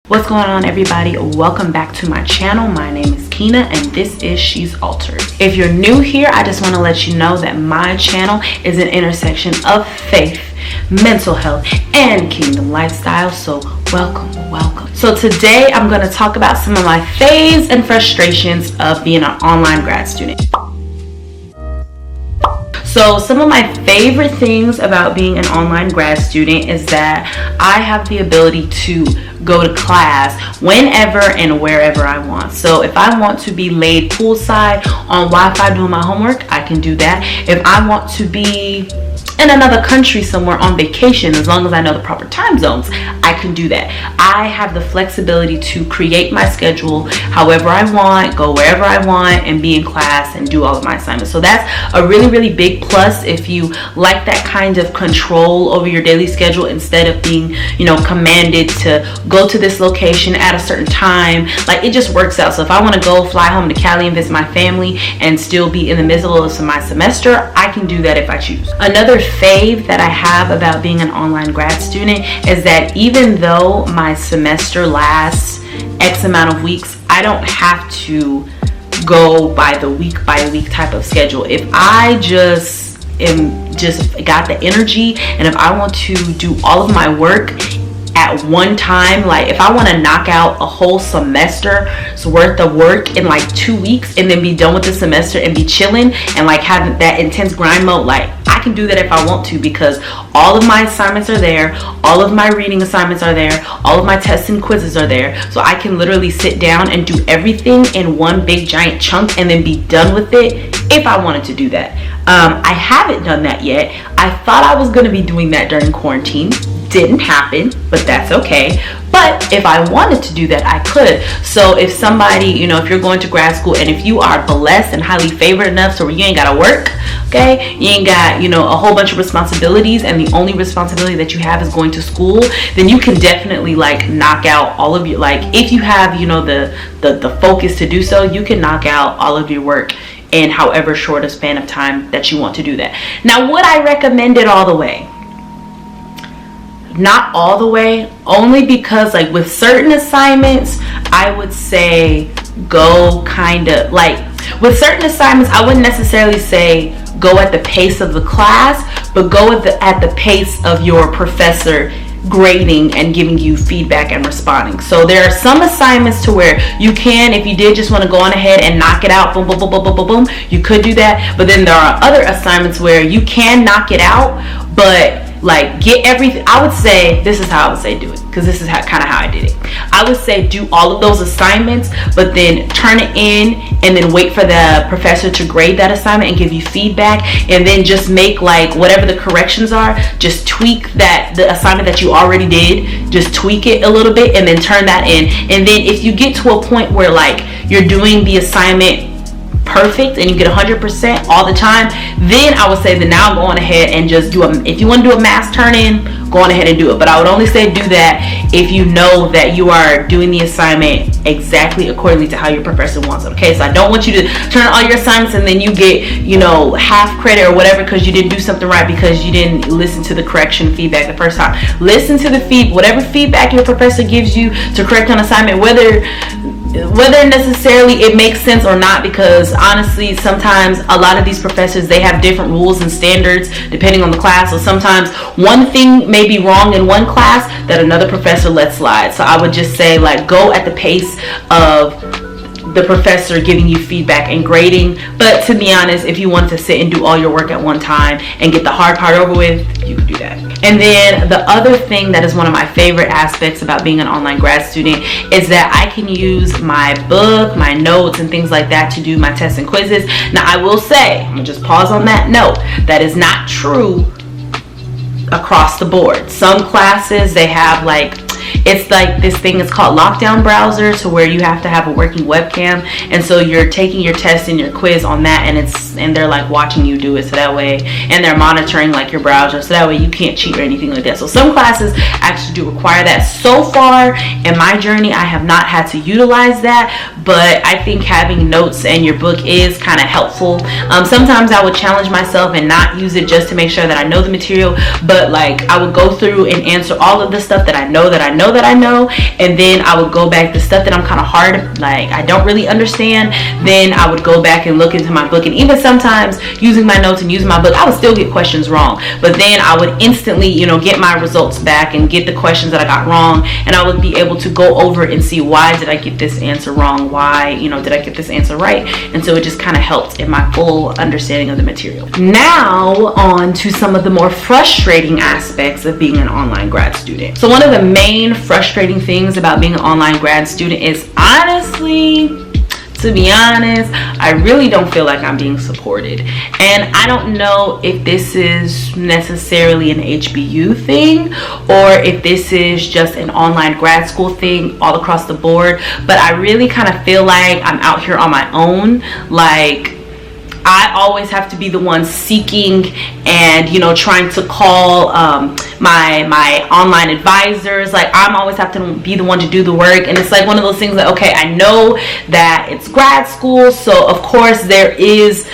What's going on, everybody? Welcome back to my channel. My name is Kina and this is ShesAltard. If you're new here, I just want to let you know that my channel is an intersection of faith, mental health, and kingdom lifestyle. So welcome. So today I'm going to talk about some of my faves and frustrations of being an online grad student. So some of my favorite things about being an online grad student is that I have the ability to go to class whenever and wherever I want. So if I want to be laid poolside on Wi-Fi doing my homework, I can do that. If I want to be in another country somewhere on vacation, as long as I know the proper time zones, I can do that. I have the flexibility to create my schedule however I want, go wherever I want, and be in class and do all of my assignments. So that's a really big plus if you like that kind of control over your daily schedule instead of being, commanded to go to this location at a certain time. Like, it just works out. So if I want to go fly home to Cali and visit my family and still be in the middle of my semester, I can do that if I choose. Another fave that I have about being an online grad student is that even though my semester lasts X amount of weeks, I don't have to go by the week by week type of schedule. If I just got the energy and if I want to do all of my work at one time, like if I want to knock out a whole semester's worth of work in like 2 weeks and then be done with the semester and be chilling and like having that intense grind mode, like I can do that if I want to, because all of my assignments are there, all of my reading assignments are there, all of my tests and quizzes are there. So I can literally sit down and do everything in one big giant chunk and then be done with it if I wanted to do that. I haven't done that yet. I thought I was going to be doing that during quarantine. Didn't happen, but that's okay. But if I wanted to do that, I could. So if somebody, if you're going to grad school and if you are blessed and highly favored enough so you ain't gotta work, okay, you ain't got a whole bunch of responsibilities and the only responsibility that you have is going to school, then you can definitely like knock out all of your, like if you have the focus to do so, you can knock out all of your work in however short a span of time that you want to do that. Now, would I recommend it all the way? Not all the way, only because like with certain assignments, I would say go kind of like with certain assignments, I wouldn't necessarily say go at the pace of the class, but go at the pace of your professor grading and giving you feedback and responding. So there are some assignments to where you can, if you did just want to go on ahead and knock it out, boom, boom, boom, boom, boom, boom, boom, you could do that. But then there are other assignments where you can knock it out, but like get everything. I would say, this is how I would say do it, because this is kind of how I did it. I would say do all of those assignments, but then turn it in and then wait for the professor to grade that assignment and give you feedback, and then just make like whatever the corrections are, just tweak the assignment that you already did, just tweak it a little bit and then turn that in. And then if you get to a point where like you're doing the assignment perfect and you get 100% all the time, then I would say that now I'm going ahead and just if you want to do a mass turn in, go on ahead and do it. But I would only say do that if you know that you are doing the assignment exactly accordingly to how your professor wants it. Okay, so I don't want you to turn all your assignments and then you get half credit or whatever because you didn't do something right because you didn't listen to the correction feedback the first time. Listen to whatever feedback your professor gives you to correct an assignment, whether necessarily it makes sense or not, because honestly sometimes a lot of these professors, they have different rules and standards depending on the class. So sometimes one thing may be wrong in one class that another professor lets slide. So I would just say like go at the pace of the professor giving you feedback and grading. But to be honest, if you want to sit and do all your work at one time and get the hard part over with, you can do that. And then the other thing that is one of my favorite aspects about being an online grad student is that I can use my book, my notes, and things like that to do my tests and quizzes. Now I will say, I'm gonna just pause on that note, that is not true across the board. Some classes, they have it's like this thing is called lockdown browser, to where you have to have a working webcam, and so you're taking your test and your quiz on that, and they're like watching you do it, so that way, and they're monitoring like your browser, so that way you can't cheat or anything like that. So some classes actually do require that. So far in my journey, I have not had to utilize that, but I think having notes and your book is kind of helpful. Sometimes I would challenge myself and not use it just to make sure that I know the material, but like I would go through and answer all of the stuff that I know, and then I would go back the stuff that I'm kind of hard, like I don't really understand, then I would go back and look into my book. And even sometimes using my notes and using my book, I would still get questions wrong, but then I would instantly, you know, get my results back and get the questions that I got wrong, and I would be able to go over and see, why did I get this answer wrong, why, you know, did I get this answer right? And so it just kind of helped in my full understanding of the material. Now on to some of the more frustrating aspects of being an online grad student. So one of the main frustrating things about being an online grad student is, honestly, to be honest, I really don't feel like I'm being supported. And I don't know if this is necessarily an HBU thing or if this is just an online grad school thing all across the board, but I really kind of feel like I'm out here on my own. Like, I always have to be the one seeking and, you know, trying to call my online advisors. Like, I'm always have to be the one to do the work. And it's like one of those things that, okay, I know that it's grad school, so of course there is,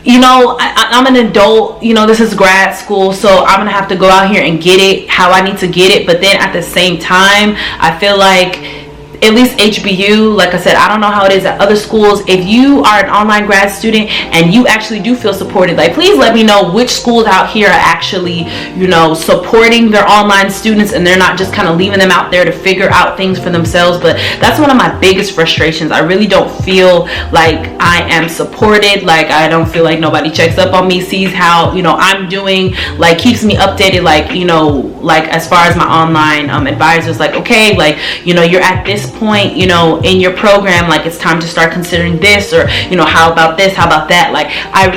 you know, I'm an adult, you know, this is grad school, so I'm gonna have to go out here and get it how I need to get it. But then at the same time, I feel like, at least HBU, like I said, I don't know how it is at other schools. If you are an online grad student and you actually do feel supported, like, please let me know which schools out here are actually, you know, supporting their online students and they're not just kind of leaving them out there to figure out things for themselves. But that's one of my biggest frustrations. I really don't feel like I am supported. Like, I don't feel like nobody checks up on me, sees how, you know, I'm doing, like keeps me updated, like, you know, like as far as my online advisors, like, okay, like, you know, you're at this point, you know, in your program, like it's time to start considering this, or, you know, how about this, how about that. Like, I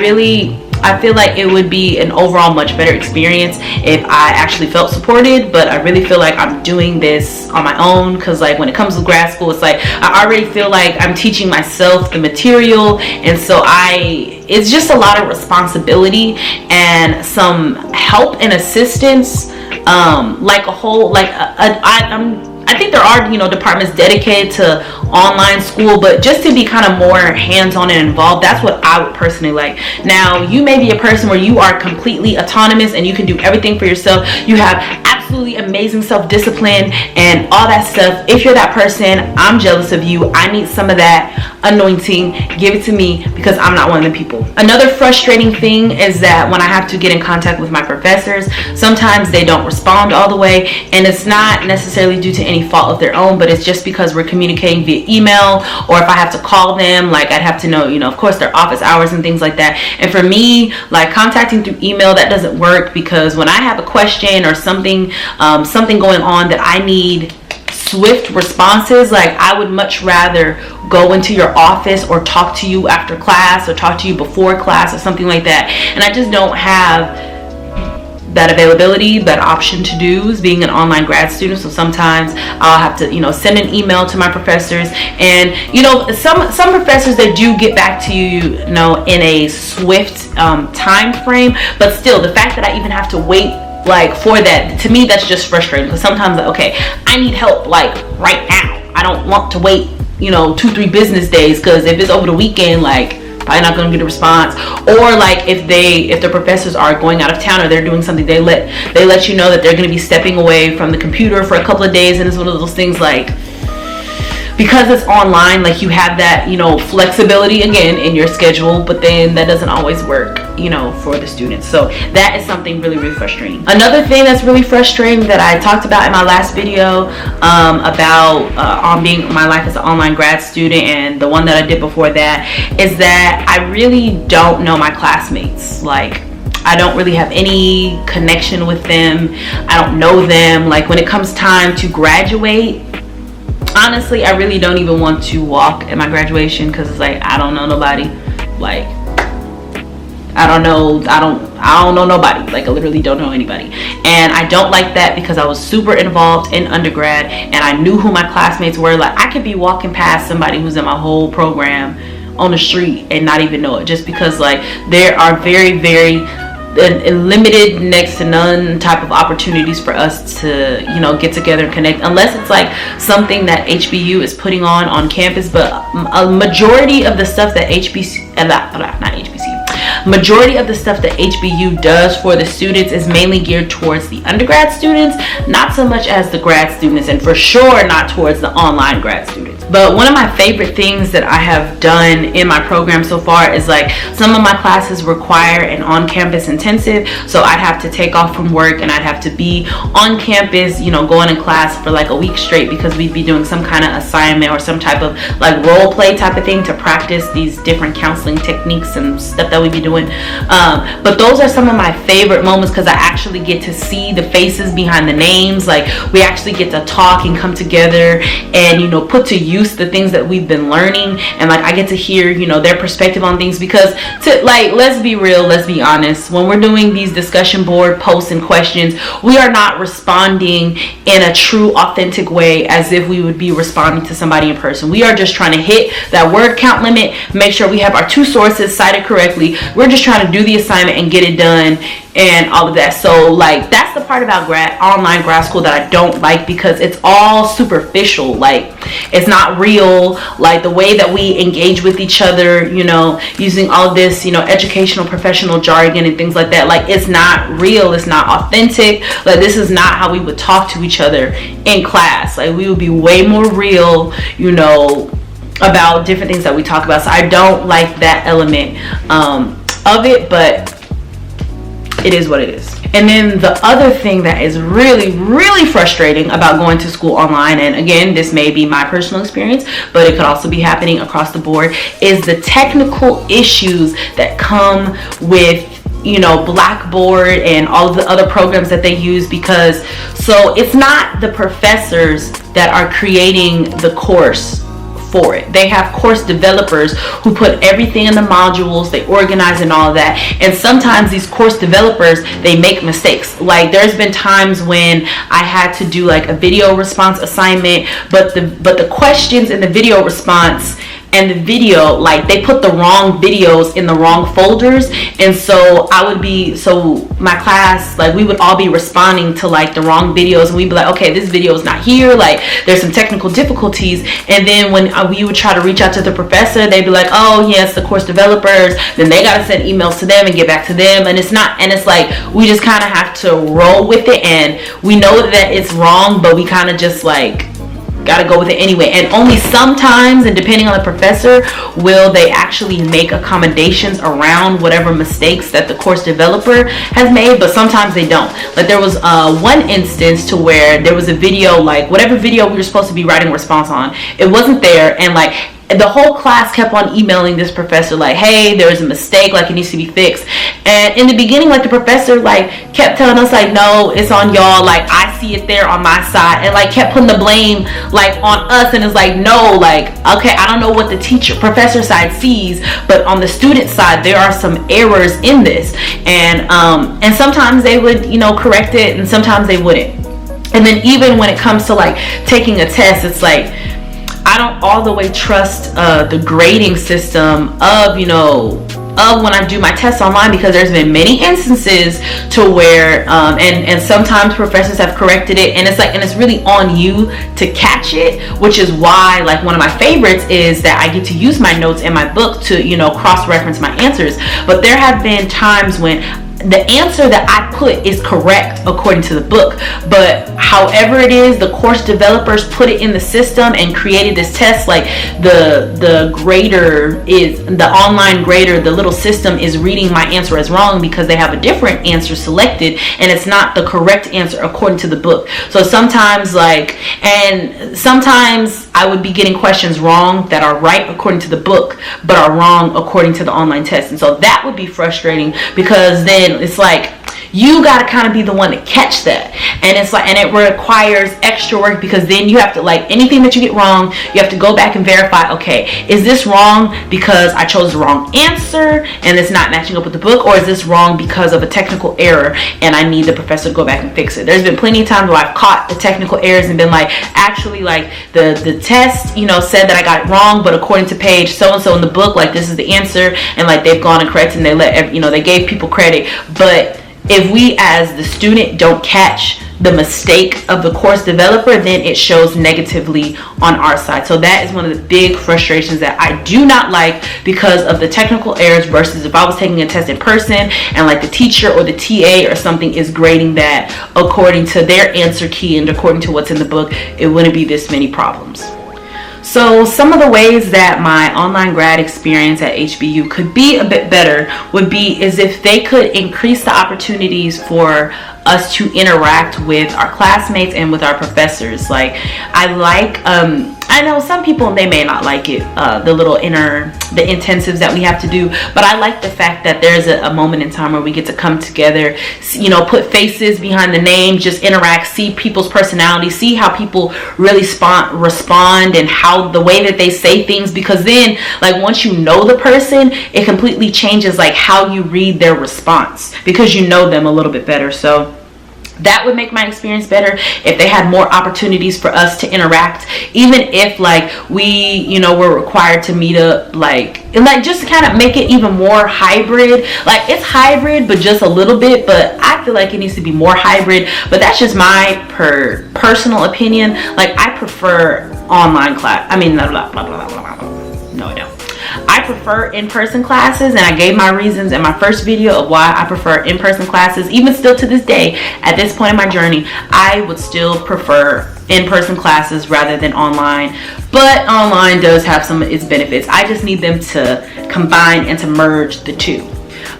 feel like it would be an overall much better experience if I actually felt supported, but I really feel like I'm doing this on my own, because like when it comes to grad school, it's like I already feel like I'm teaching myself the material, and so it's just a lot of responsibility and some help and assistance, like a whole, like I think there are, you know, departments dedicated to online school, but just to be kind of more hands-on and involved, that's what I would personally like. Now, you may be a person where you are completely autonomous and you can do everything for yourself. You have absolutely amazing self-discipline and all that stuff. If you're that person, I'm jealous of you. I need some of that anointing. Give it to me, because I'm not one of the people. Another frustrating thing is that when I have to get in contact with my professors, sometimes they don't respond all the way, and it's not necessarily due to any fault of their own, but it's just because we're communicating via email, or if I have to call them, like I'd have to know, you know, of course their office hours and things like that. And for me, like contacting through email, that doesn't work, because when I have a question or something going on that I need swift responses, like I would much rather go into your office or talk to you after class or talk to you before class or something like that. And I just don't have that availability, that option to do as being an online grad student. So sometimes I'll have to, you know, send an email to my professors, and you know, some professors, they do get back to you, you know, in a swift time frame, but still the fact that I even have to wait like for that, to me that's just frustrating, because sometimes, like, okay, I need help like right now. I don't want to wait, you know, 2-3 business days, because if it's over the weekend, like probably not going to get a response. Or like if the professors are going out of town or they're doing something, they let you know that they're going to be stepping away from the computer for a couple of days, and it's one of those things, like, because it's online, like you have that, you know, flexibility again in your schedule, but then that doesn't always work, you know, for the students. So that is something really, really frustrating. Another thing that's really frustrating that I talked about in my last video about on being my life as an online grad student, and the one that I did before that, is that I really don't know my classmates. Like, I don't really have any connection with them. I don't know them. Like, when it comes time to graduate, honestly, I really don't even want to walk at my graduation, because it's like, I don't know nobody. Like, I don't know nobody. Like, I literally don't know anybody. And I don't like that, because I was super involved in undergrad and I knew who my classmates were. Like, I could be walking past somebody who's in my whole program on the street and not even know it, just because, like, there are very, very limited, next to none type of opportunities for us to, you know, get together and connect, unless it's like something that HBU is putting on campus. But a majority of the stuff that majority of the stuff that HBU does for the students is mainly geared towards the undergrad students, not so much as the grad students, and for sure not towards the online grad students. But one of my favorite things that I have done in my program so far is like some of my classes require an on-campus intensive, so I'd have to take off from work and I'd have to be on campus, you know, going to class for like a week straight, because we'd be doing some kind of assignment or some type of like role play type of thing to practice these different counseling techniques and stuff that we'd be doing. But those are some of my favorite moments, because I actually get to see the faces behind the names. Like we actually get to talk and come together and, you know, put to use the things that we've been learning, and like I get to hear, you know, their perspective on things. Because to, like, let's be real, let's be honest, when we're doing these discussion board posts and questions, we are not responding in a true authentic way as if we would be responding to somebody in person. We are just trying to hit that word count limit, make sure we have our 2 sources cited correctly. We're just trying to do the assignment and get it done and all of that. So like that's the part about online grad school that I don't like, because it's all superficial. Like it's not real. Like the way that we engage with each other, you know, using all this, you know, educational professional jargon and things like that, like it's not real, it's not authentic. Like this is not how we would talk to each other in class. Like we would be way more real, you know, about different things that we talk about. So I don't like that element of it, but it is what it is. And then the other thing that is really frustrating about going to school online, and again, this may be my personal experience, but it could also be happening across the board, is the technical issues that come with, you know, Blackboard and all of the other programs that they use. Because so it's not the professors that are creating the course for it. They have course developers who put everything in the modules, they organize and all of that. And sometimes these course developers, they make mistakes. Like there's been times when I had to do like a video response assignment, but the questions in the video response and the video, like they put the wrong videos in the wrong folders. And so my class, like we would all be responding to like the wrong videos, and we'd be like, okay, this video is not here, like there's some technical difficulties. And then when we would try to reach out to the professor, they'd be like, oh yes, the course developers, then they got to send emails to them and get back to them. And it's like we just kind of have to roll with it, and we know that it's wrong, but we kind of just like gotta go with it anyway. And only sometimes, and depending on the professor, will they actually make accommodations around whatever mistakes that the course developer has made. But sometimes they don't. Like there was one instance to where there was a video, like whatever video we were supposed to be writing a response on, it wasn't there, and like the whole class kept on emailing this professor like, hey, there's a mistake, like it needs to be fixed. And in the beginning, like the professor like kept telling us like, no, it's on y'all, like I see it there on my side, and like kept putting the blame like on us. And it's like, no, like, okay, I don't know what the professor side sees, but on the student side there are some errors in this. And sometimes they would, you know, correct it, and sometimes they wouldn't. And then even when it comes to like taking a test, it's like I don't all the way trust the grading system of, you know, of when I do my tests online, because there's been many instances to where and sometimes professors have corrected it, and it's like, and it's really on you to catch it, which is why like one of my favorites is that I get to use my notes in my book to, you know, cross-reference my answers. But there have been times when the answer that I put is correct according to the book, but however it is, the course developers put it in the system and created this test. Like the grader is, the online grader, the little system is reading my answer as wrong because they have a different answer selected, and it's not the correct answer according to the book. So sometimes sometimes I would be getting questions wrong that are right according to the book but are wrong according to the online test. And so that would be frustrating, because then it's like you got to kind of be the one to catch that. And it's like, and it requires extra work, because then you have to, like, anything that you get wrong, you have to go back and verify, okay, is this wrong because I chose the wrong answer and it's not matching up with the book, or is this wrong because of a technical error and I need the professor to go back and fix it? There's been plenty of times where I've caught the technical errors and been like, actually, like, the test, you know, said that I got it wrong, but according to page so and so in the book, like, this is the answer, and like they've gone and corrected, and they let, you know, they gave people credit. But if we as the student don't catch the mistake of the course developer, then it shows negatively on our side. So that is one of the big frustrations that I do not like, because of the technical errors, versus if I was taking a test in person and like the teacher or the TA or something is grading that according to their answer key and according to what's in the book, it wouldn't be this many problems. So some of the ways that my online grad experience at HBU could be a bit better is if they could increase the opportunities for us to interact with our classmates and with our professors. Like, I know some people, they may not like it, the intensives that we have to do, but I like the fact that there's a moment in time where we get to come together, you know, put faces behind the name, just interact, see people's personality, see how people really respond and how the way that they say things, because then, like, once you know the person, it completely changes like how you read their response, because you know them a little bit better. So that would make my experience better if they had more opportunities for us to interact, even if like we, you know, we're required to meet up, like just to kind of make it even more hybrid. Like, it's hybrid, but just a little bit, but I feel like it needs to be more hybrid. But that's just my personal opinion. Like, I prefer online class. I mean, no, I don't. I prefer in-person classes, and I gave my reasons in my first video of why I prefer in-person classes. Even still to this day, at this point in my journey, I would still prefer in-person classes rather than online. But online does have some of its benefits. I just need them to combine and to merge the two.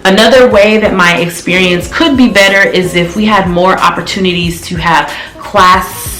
Another way that my experience could be better is if we had more opportunities to have class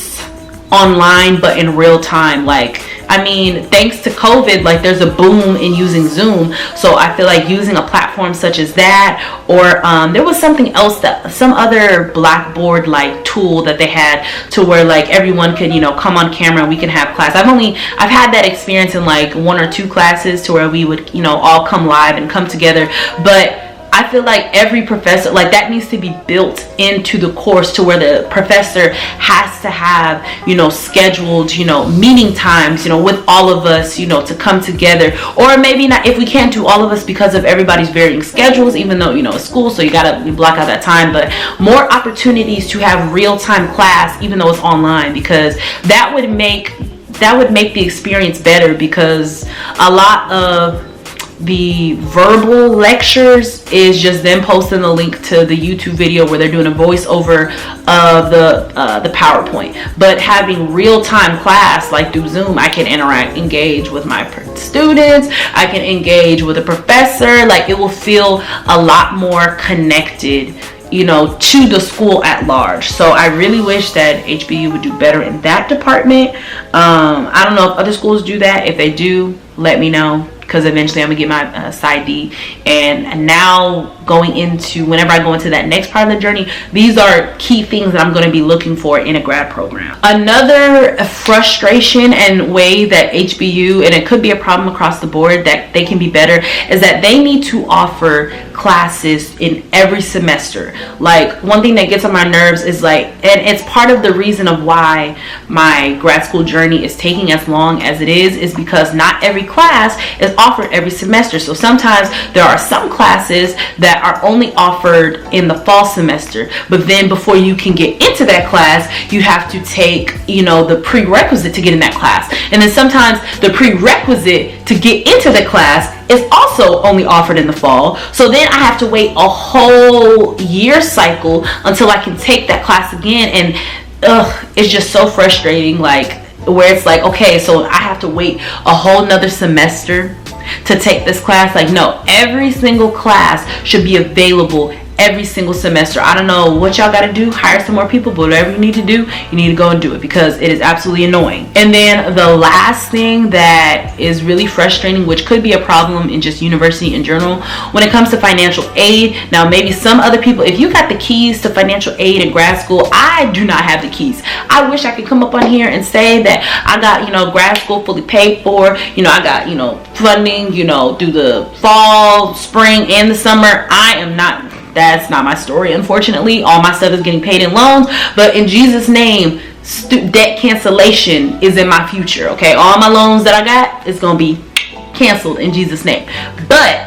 online but in real time. Like, I mean, thanks to COVID, like, there's a boom in using Zoom. So I feel like using a platform such as that, or there was something else, that some other Blackboard like tool that they had, to where like everyone could, you know, come on camera and we can have class. I've had that experience in like 1 or 2 classes, to where we would, you know, all come live and come together. But I feel like every professor, like, that needs to be built into the course, to where the professor has to have, you know, scheduled, you know, meeting times, you know, with all of us, you know, to come together. Or maybe not, if we can't do all of us because of everybody's varying schedules, even though, you know, it's school, so you gotta block out that time. But more opportunities to have real-time class, even though it's online, because that would make the experience better, because a lot of the verbal lectures is just them posting the link to the YouTube video where they're doing a voiceover of the PowerPoint. But having real-time class, like through Zoom, I can engage with my students, I can engage with a professor. Like, it will feel a lot more connected, you know, to the school at large. So I really wish that HBU would do better in that department. I don't know if other schools do that. If they do, let me know, because eventually I'm gonna get my PsyD. And now whenever I go into that next part of the journey, these are key things that I'm going to be looking for in a grad program. Another frustration and way that HBU, and it could be a problem across the board, that they can be better, is that they need to offer classes in every semester. Like, one thing that gets on my nerves is like, and it's part of the reason of why my grad school journey is taking as long as it is because not every class is offered every semester. So sometimes there are some classes that are only offered in the fall semester, but then before you can get into that class, you have to take, you know, the prerequisite to get in that class. And then sometimes the prerequisite to get into the class is also only offered in the fall. So then I have to wait a whole year cycle until I can take that class again. And it's just so frustrating, like, where it's like, okay, so I have to wait a whole nother semester to take this class. Like, no, every single class should be available every single semester. I don't know what y'all got to do, hire some more people, but whatever you need to do, you need to go and do it, because it is absolutely annoying. And then the last thing that is really frustrating, which could be a problem in just university in general, when it comes to financial aid. Now, maybe some other people, if you got the keys to financial aid in grad school, I do not have the keys. I wish I could come up on here and say that I got, grad school fully paid for, I got, funding, through the fall, spring, and the summer. That's not my story, unfortunately. All my stuff is getting paid in loans, but in Jesus' name, debt cancellation is in my future, okay? All my loans that I got is gonna be canceled in Jesus' name. But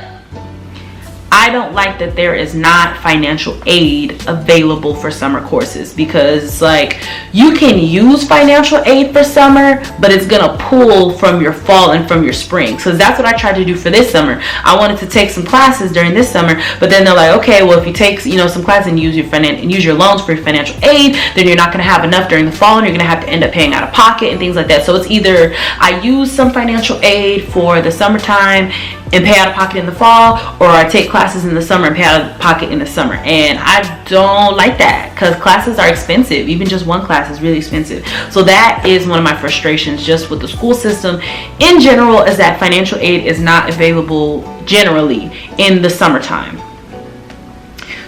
I don't like that there is not financial aid available for summer courses, because you can use financial aid for summer, but it's gonna pull from your fall and from your spring. So that's what I tried to do for this summer. I wanted to take some classes during this summer, but then they're like, okay, well, if you take some classes and use your loans for your financial aid, then you're not gonna have enough during the fall, and you're gonna have to end up paying out of pocket and things like that. So it's either I use some financial aid for the summertime and pay out of pocket in the fall, or I take classes in the summer and pay out of pocket in the summer. And I don't like that, because classes are expensive. Even just one class is really expensive. So that is one of my frustrations just with the school system in general, is that financial aid is not available generally in the summertime.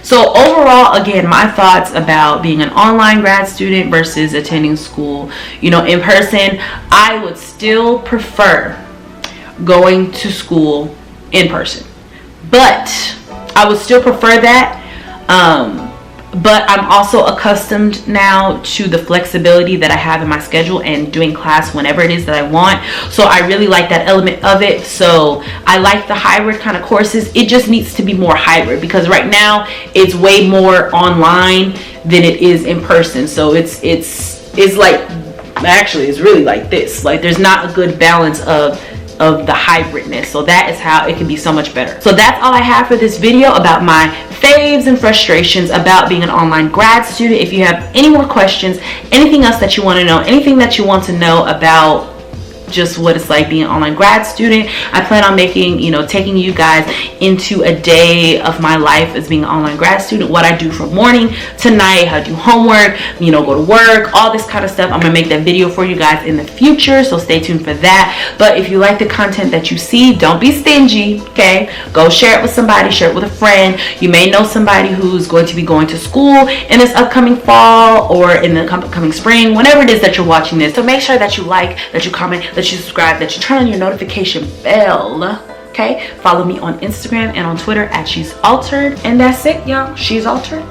So overall, again, my thoughts about being an online grad student versus attending school, in person. I would still prefer going to school in person, but I would still prefer that. But I'm also accustomed now to the flexibility that I have in my schedule and doing class whenever it is that I want. So I really like that element of it. So I like the hybrid kind of courses. It just needs to be more hybrid, because right now it's way more online than it is in person. So it's really like this. There's not a good balance of the hybridness. So that is how it can be so much better. So that's all I have for this video about my faves and frustrations about being an online grad student. If you have any more questions, anything else that you want to know, anything that you want to know about just what it's like being an online grad student, I plan on making, taking you guys into a day of my life as being an online grad student, what I do from morning to night, how I do homework, go to work, all this kind of stuff. I'm gonna make that video for you guys in the future, so stay tuned for that. But if you like the content that you see, don't be stingy, okay? Go share it with somebody, share it with a friend. You may know somebody who's going to be going to school in this upcoming fall or in the upcoming spring, whenever it is that you're watching this. So make sure that you like, that you comment, that you subscribe, that you turn on your notification bell, okay? Follow me on Instagram and on Twitter at ShesAltard. And that's it, y'all. ShesAltard.